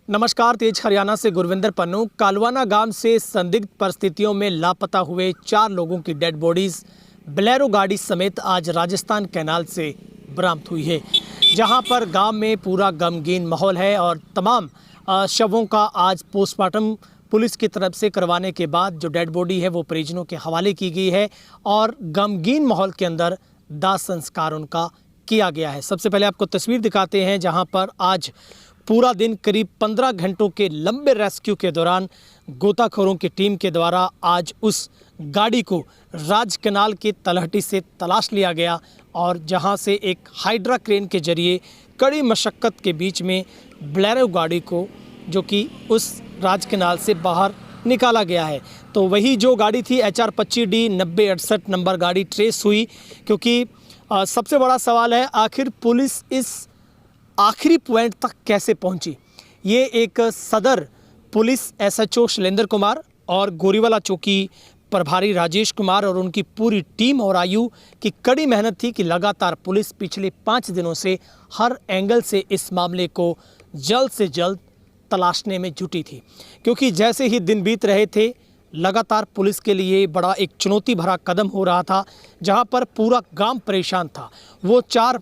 नमस्कार। तेज हरियाणा से गुरविंदर पन्नू। कालवाना गांव से संदिग्ध परिस्थितियों में लापता हुए 4 लोगों की डेड बॉडीज बोलेरो गाड़ी समेत आज राजस्थान कैनाल से बरामद हुई है, जहां पर गांव में पूरा गमगीन माहौल है और तमाम शवों का आज पोस्टमार्टम पुलिस की तरफ से करवाने के बाद जो डेड बॉडी है वो परिजनों के हवाले की गई है और गमगीन माहौल के अंदर दाह संस्कार उनका किया गया है। सबसे पहले आपको तस्वीर दिखाते हैं जहां पर आज पूरा दिन करीब 15 घंटों के लंबे रेस्क्यू के दौरान गोताखोरों की टीम के द्वारा आज उस गाड़ी को राज कैनाल की तलहटी से तलाश लिया गया और जहां से एक हाइड्रा क्रेन के जरिए कड़ी मशक्क़त के बीच में बोलेरो गाड़ी को जो कि उस राज कैनाल से बाहर निकाला गया है। तो वही जो गाड़ी थी HR 25D 9068 नंबर गाड़ी ट्रेस हुई, क्योंकि सबसे बड़ा सवाल है आखिर पुलिस इस आखिरी पॉइंट तक कैसे पहुंची। ये एक सदर पुलिस SHO शैलेंद्र कुमार और गोरीवाला चौकी प्रभारी राजेश कुमार और उनकी पूरी टीम और आयु की कड़ी मेहनत थी कि लगातार पुलिस पिछले 5 दिनों से हर एंगल से इस मामले को जल्द से जल्द तलाशने में जुटी थी, क्योंकि जैसे ही दिन बीत रहे थे लगातार पुलिस के लिए बड़ा एक चुनौती भरा कदम हो रहा था, जहां पर पूरा गांव परेशान था। वो 4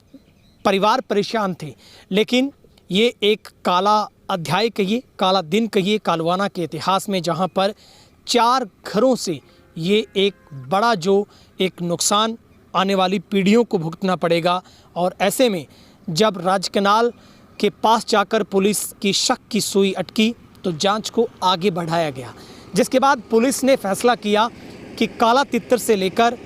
परिवार परेशान थे, लेकिन ये एक काला अध्याय कहिए, काला दिन कहिए कालवाना के इतिहास में, जहां पर 4 घरों से ये एक बड़ा जो एक नुकसान आने वाली पीढ़ियों को भुगतना पड़ेगा। और ऐसे में जब राज कैनाल के पास जाकर पुलिस की शक की सुई अटकी तो जांच को आगे बढ़ाया गया, जिसके बाद पुलिस ने फैसला किया कि काला तितर से लेकर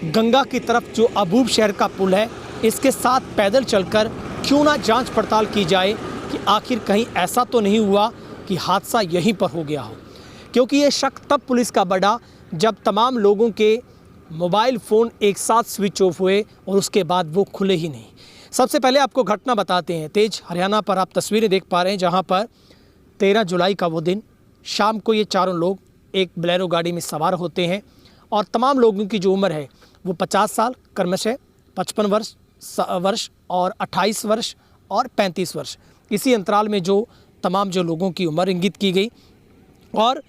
गंगा की तरफ जो अबूब शहर का पुल है इसके साथ पैदल चलकर क्यों ना जांच पड़ताल की जाए कि आखिर कहीं ऐसा तो नहीं हुआ कि हादसा यहीं पर हो गया हो। क्योंकि ये शक तब पुलिस का बढ़ा जब तमाम लोगों के मोबाइल फ़ोन एक साथ स्विच ऑफ हुए और उसके बाद वो खुले ही नहीं। सबसे पहले आपको घटना बताते हैं। तेज हरियाणा पर आप तस्वीरें देख पा रहे हैं, जहाँ पर 13 जुलाई का वो दिन शाम को ये चारों लोग एक बोलेरो गाड़ी में सवार होते हैं और तमाम लोगों की जो उम्र है वो 50 साल क्रमशः 55 वर्ष और 28 वर्ष और 35 वर्ष, इसी अंतराल में जो तमाम जो लोगों की उम्र इंगित की गई। और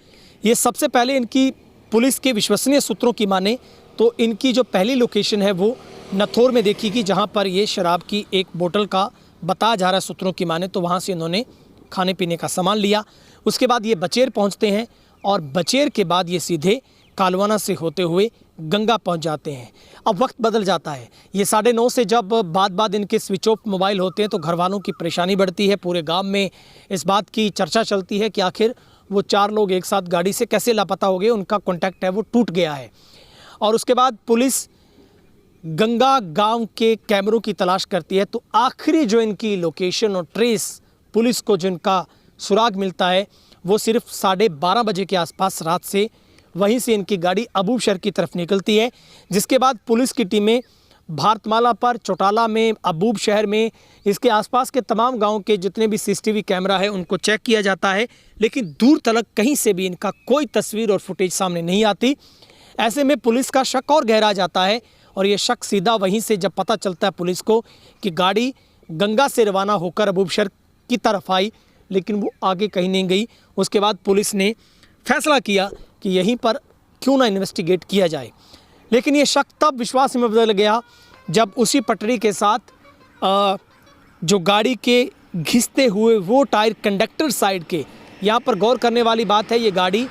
ये सबसे पहले इनकी पुलिस के विश्वसनीय सूत्रों की माने तो इनकी जो पहली लोकेशन है वो नथौर में देखी गई, जहाँ पर ये शराब की एक बोतल का बताया जा रहा है सूत्रों की माने, तो वहाँ से इन्होंने खाने पीने का सामान लिया। उसके बाद ये बचेर पहुँचते हैं और बचेर के बाद ये सीधे कालवाना से होते हुए गंगा पहुंच जाते हैं। अब वक्त बदल जाता है, ये 9:30 से जब बाद इनके स्विच ऑफ मोबाइल होते हैं तो घर वालों की परेशानी बढ़ती है। पूरे गांव में इस बात की चर्चा चलती है कि आखिर वो 4 लोग एक साथ गाड़ी से कैसे लापता हो गए, उनका कॉन्टैक्ट है वो टूट गया है। और उसके बाद पुलिस गंगा गांव के कैमरों की तलाश करती है, तो आखिरी जो इनकी लोकेशन और ट्रेस पुलिस को जिनका सुराग मिलता है वो सिर्फ 12:30 बजे के आसपास रात से वहीं से इनकी गाड़ी अबूब शहर की तरफ निकलती है। जिसके बाद पुलिस की टीमें भारतमाला पर, चौटाला में, अबूब शहर में, इसके आसपास के तमाम गांव के जितने भी CCTV कैमरा है उनको चेक किया जाता है, लेकिन दूर तलक कहीं से भी इनका कोई तस्वीर और फुटेज सामने नहीं आती। ऐसे में पुलिस का शक और गहरा जाता है और ये शक सीधा वहीं से जब पता चलता है पुलिस को कि गाड़ी गंगा से रवाना होकर अबूब शहर की तरफ आई, लेकिन वो आगे कहीं नहीं गई। उसके बाद पुलिस ने फैसला किया कि यहीं पर क्यों ना इन्वेस्टिगेट किया जाए, लेकिन ये शक तब विश्वास में बदल गया जब उसी पटरी के साथ जो गाड़ी के घिसते हुए वो टायर कंडक्टर साइड के, यहाँ पर गौर करने वाली बात है, ये गाड़ी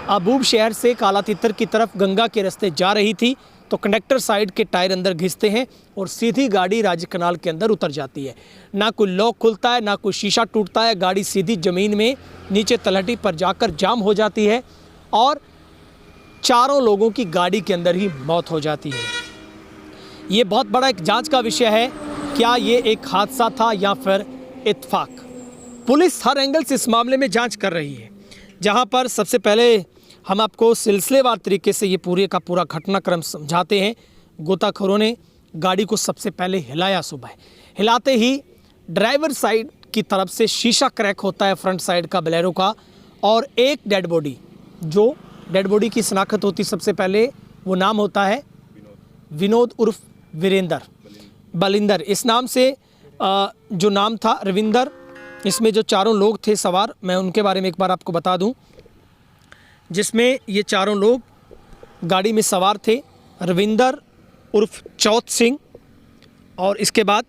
अबूब शहर से काला तितर की तरफ गंगा के रास्ते जा रही थी, तो कंडक्टर साइड के टायर अंदर घिसते हैं और सीधी गाड़ी राज कैनाल के अंदर उतर जाती है। ना कोई लॉक खुलता है, ना कोई शीशा टूटता है, गाड़ी सीधी ज़मीन में नीचे तलहटी पर जाकर जाम हो जाती है और 4 लोगों की गाड़ी के अंदर ही मौत हो जाती है। ये बहुत बड़ा एक जांच का विषय है, क्या ये एक हादसा था या फिर इत्तेफाक। पुलिस हर एंगल से इस मामले में जांच कर रही है, जहां पर सबसे पहले हम आपको सिलसिलेवार तरीके से ये पूरे का पूरा घटनाक्रम समझाते हैं। गोताखोरों ने गाड़ी को सबसे पहले हिलाया। सुबह हिलाते ही ड्राइवर साइड की तरफ से शीशा क्रैक होता है फ्रंट साइड का बोलेरो का, और एक डेड बॉडी, जो डेड बॉडी की शनाख्त होती सबसे पहले वो नाम होता है विनोद उर्फ वीरेंद्र बलिंदर। इस नाम से जो नाम था रविंदर इसमें जो चारों लोग थे सवार, मैं उनके बारे में एक बार आपको बता दूं, जिसमें ये चारों लोग गाड़ी में सवार थे। रविंदर उर्फ चौथ सिंह और इसके बाद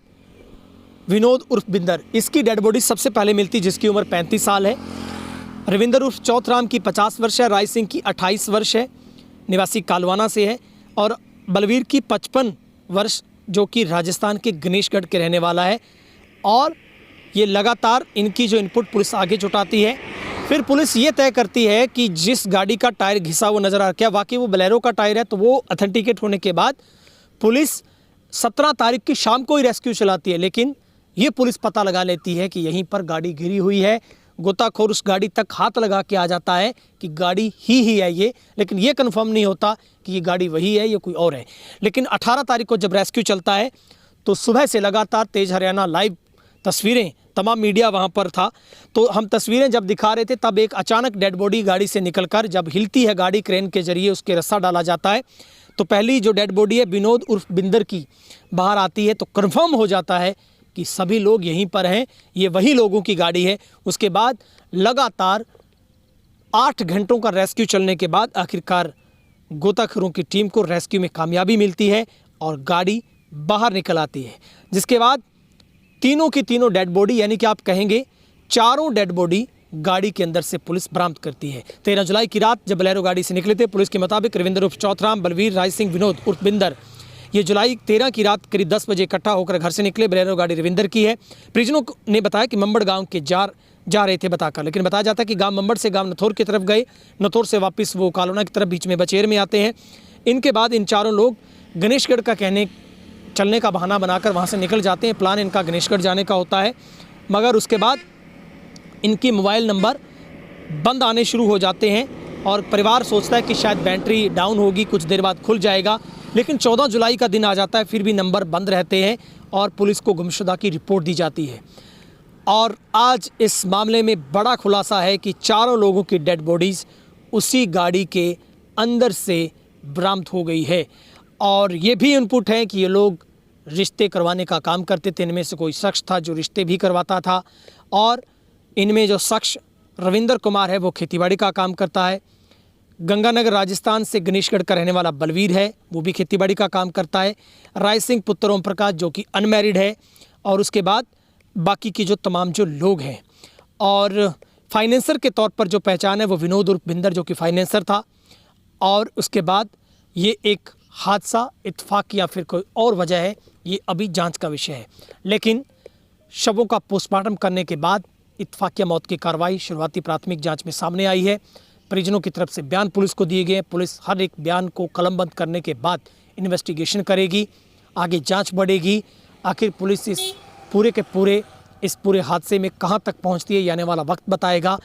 विनोद उर्फ बिंदर। इसकी डेड बॉडी सबसे पहले मिलती जिसकी उम्र 35 साल है। रविंदर उर्फ चौथराम की 50 वर्ष है, राय सिंह की 28 वर्ष है, निवासी कालवाना से है, और बलवीर की 55 वर्ष जो कि राजस्थान के गणेशगढ़ के रहने वाला है। और ये लगातार इनकी जो इनपुट पुलिस आगे जुटाती है। फिर पुलिस ये तय करती है कि जिस गाड़ी का टायर घिसा हुआ नज़र आ रहा, क्या वाकई वो बोलेरो का टायर है, तो वो अथेंटिकेट होने के बाद पुलिस 17 तारीख की शाम को ही रेस्क्यू चलाती है। लेकिन ये पुलिस पता लगा लेती है कि यहीं पर गाड़ी गिरी हुई है। गोताखोर उस गाड़ी तक हाथ लगा के आ जाता है कि गाड़ी ही है ये, लेकिन ये कंफर्म नहीं होता कि ये गाड़ी वही है या कोई और है। लेकिन 18 तारीख को जब रेस्क्यू चलता है तो सुबह से लगातार तेज़ हरियाणा लाइव तस्वीरें, तमाम मीडिया वहाँ पर था, तो हम तस्वीरें जब दिखा रहे थे तब एक अचानक डेड बॉडी गाड़ी से निकलकर जब हिलती है गाड़ी, क्रेन के जरिए उसके रस्सा डाला जाता है, तो पहली जो डेड बॉडी है विनोद उर्फ बिंदर की बाहर आती है। तो कन्फर्म हो जाता है कि सभी लोग यहीं पर हैं, ये वही लोगों की गाड़ी है। उसके बाद लगातार 8 घंटों का रेस्क्यू चलने के बाद आखिरकार गोताखोरों की टीम को रेस्क्यू में कामयाबी मिलती है और गाड़ी बाहर निकल आती है। जिसके बाद तीनों की तीनों डेड बॉडी, यानी कि आप कहेंगे चारों डेड बॉडी गाड़ी के अंदर से पुलिस बरामद करती है। 13 जुलाई की रात जब बोलेरो गाड़ी से निकले थे, पुलिस के मुताबिक रविंदर उर्फ चौथराम, बलवीर, राय सिंह, विनोद उर्फ बिंदर ये जुलाई 13 की रात करीब 10 बजे इकट्ठा होकर घर से निकले। बोलेरो गाड़ी रविंदर की है। परिजनों ने बताया कि मंबड़ गांव के जा रहे थे बताकर, लेकिन बताया जाता है कि गांव मंबड़ से गांव नथौर की तरफ गए, नथौर से वापस वो कालोना की तरफ बीच में बचेर में आते हैं। इनके बाद इन चारों लोग गणेशगढ़ का चलने का बहाना बनाकर वहाँ से निकल जाते हैं। प्लान इनका गणेशगढ़ जाने का होता है, मगर उसके बाद इनकी मोबाइल नंबर बंद आने शुरू हो जाते हैं और परिवार सोचता है कि शायद बैटरी डाउन होगी, कुछ देर बाद खुल जाएगा। लेकिन 14 जुलाई का दिन आ जाता है, फिर भी नंबर बंद रहते हैं और पुलिस को गुमशुदा की रिपोर्ट दी जाती है। और आज इस मामले में बड़ा खुलासा है कि चारों लोगों की डेड बॉडीज़ उसी गाड़ी के अंदर से बरामद हो गई है। और ये भी इनपुट है कि ये लोग रिश्ते करवाने का काम करते थे। इनमें से कोई शख्स था जो रिश्ते भी करवाता था, और इनमें जो शख्स रविंदर कुमार है वो खेतीबाड़ी का काम करता है। गंगानगर राजस्थान से गणेशगढ़ का रहने वाला बलवीर है, वो भी खेतीबाड़ी का काम करता है। राय सिंह पुत्र ओम प्रकाश जो कि अनमैरिड है, और उसके बाद बाकी की जो तमाम जो लोग हैं। और फाइनेंसर के तौर पर जो पहचान है वो विनोद उर्फ बिंदर जो कि फाइनेंसर था। और उसके बाद ये एक हादसा, इत्तेफाक या फिर कोई और वजह है, ये अभी जांच का विषय है। लेकिन शवों का पोस्टमार्टम करने के बाद इत्तेफाकिया मौत की कार्रवाई शुरुआती प्राथमिक जांच में सामने आई है। परिजनों की तरफ से बयान पुलिस को दिए गए। पुलिस हर एक बयान को कलमबंद करने के बाद इन्वेस्टिगेशन करेगी, आगे जांच बढ़ेगी। आखिर पुलिस इस पूरे हादसे में कहां तक पहुंचती है, ये आने वाला वक्त बताएगा।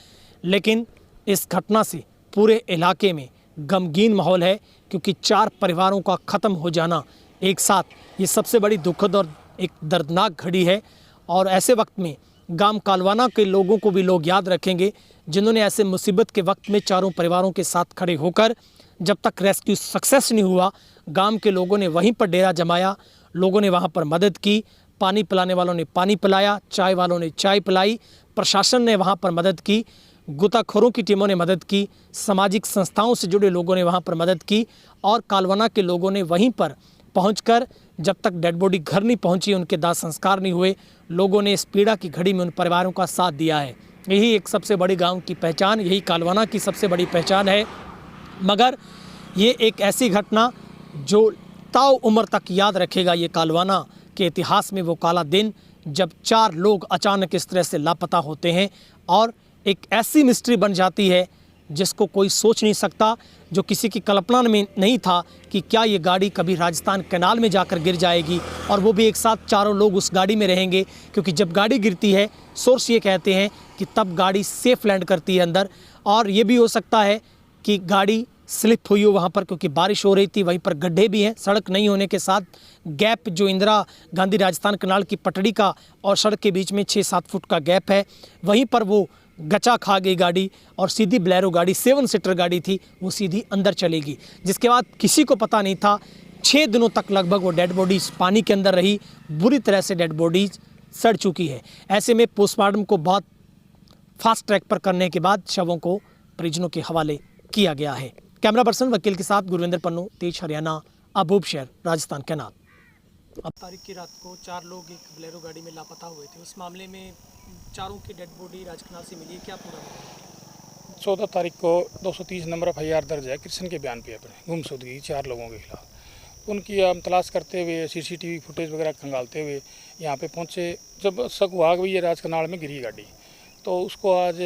लेकिन इस घटना से पूरे इलाके में गमगीन माहौल है, क्योंकि 4 परिवारों का ख़त्म हो जाना एक साथ, ये सबसे बड़ी दुखद और एक दर्दनाक घड़ी है। और ऐसे वक्त में गांव कालवाना के लोगों को भी लोग याद रखेंगे, जिन्होंने ऐसे मुसीबत के वक्त में चारों परिवारों के साथ खड़े होकर जब तक रेस्क्यू सक्सेस नहीं हुआ, गांव के लोगों ने वहीं पर डेरा जमाया, लोगों ने वहां पर मदद की। पानी पिलाने वालों ने पानी पिलाया, चाय वालों ने चाय पिलाई, प्रशासन ने वहां पर मदद की, गोताखोरों की टीमों ने मदद की, सामाजिक संस्थाओं से जुड़े लोगों ने वहां पर मदद की, और कालवाना के लोगों ने वहीं पर पहुंचकर जब तक डेड बॉडी घर नहीं पहुंची, उनके दाह संस्कार नहीं हुए, लोगों ने इस पीड़ा की घड़ी में उन परिवारों का साथ दिया है। यही एक सबसे बड़ी गांव की पहचान, यही कालवाना की सबसे बड़ी पहचान है। मगर ये एक ऐसी घटना जो ताऊ उम्र तक याद रखेगा ये कालवाना के इतिहास में, वो काला दिन जब 4 लोग अचानक इस तरह से लापता होते हैं, और एक ऐसी मिस्ट्री बन जाती है जिसको कोई सोच नहीं सकता, जो किसी की कल्पना में नहीं था कि क्या ये गाड़ी कभी राजस्थान कैनाल में जाकर गिर जाएगी, और वो भी एक साथ चारों लोग उस गाड़ी में रहेंगे। क्योंकि जब गाड़ी गिरती है, सोर्स ये कहते हैं कि तब गाड़ी सेफ लैंड करती है अंदर। और ये भी हो सकता है कि गाड़ी स्लिप हुई हो वहाँ पर, क्योंकि बारिश हो रही थी, वहीं पर गड्ढे भी हैं, सड़क नहीं होने के साथ गैप जो इंदिरा गांधी राजस्थान कैनाल की पटड़ी का और सड़क के बीच में 6-7 फुट का गैप है, वहीं पर वो गचा खा गई गाड़ी, और सीधी बोलेरो गाड़ी 7 सीटर गाड़ी थी, वो सीधी अंदर चलेगी। जिसके बाद किसी को पता नहीं था, 6 दिनों तक लगभग वो डेड बॉडीज़ पानी के अंदर रही, बुरी तरह से डेड बॉडीज़ सड़ चुकी है। ऐसे में पोस्टमार्टम को बहुत फास्ट ट्रैक पर करने के बाद शवों को परिजनों के हवाले किया गया है। कैमरा पर्सन वकील के साथ गुरविंदर पन्नू, तेज हरियाणा, अबूबशहर, राजस्थान कैनाल। अब तारीख की रात को 4 लोग एक बोलेरो गाड़ी में लापता हुए थे। उस मामले में चारों की डेड बॉडी राजकनाल से मिली है, क्या पूरा मामला? 14 तारीख को 230 नंबर FIR दर्ज है कृष्ण के बयान पे अपने गुमशुदगी 4 लोगों के खिलाफ। उनकी हम तलाश करते हुए CCTV फुटेज वगैरह खंगालते हुए यहाँ पे पहुँचे। जब शक हुआ कि ये राजकनाल में गिरी गाड़ी, तो उसको आज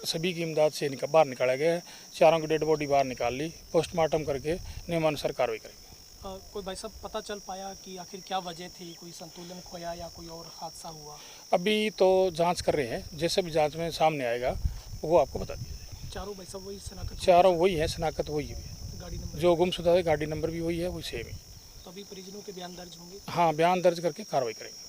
सभी की इमदाद से बाहर निकाला गया है। चारों की डेड बॉडी बाहर निकाल ली, पोस्टमार्टम करके नियमानुसार कार्रवाई करेंगे। कोई भाई साहब पता चल पाया कि आखिर क्या वजह थी? कोई संतुलन खोया या कोई और हादसा हुआ? अभी तो जांच कर रहे हैं, जैसे भी जांच में सामने आएगा वो आपको बता दिया जाएगा। चारों भाई साहब वही शनाख्त? चारों वही है, शनाख्त वही है। गाड़ी नंबर जो गुमशुदा है गाड़ी नंबर भी वही है, वही सेम है। तो अभी परिजनों के बयान दर्ज होंगे? हाँ, बयान दर्ज करके कार्रवाई करेंगे।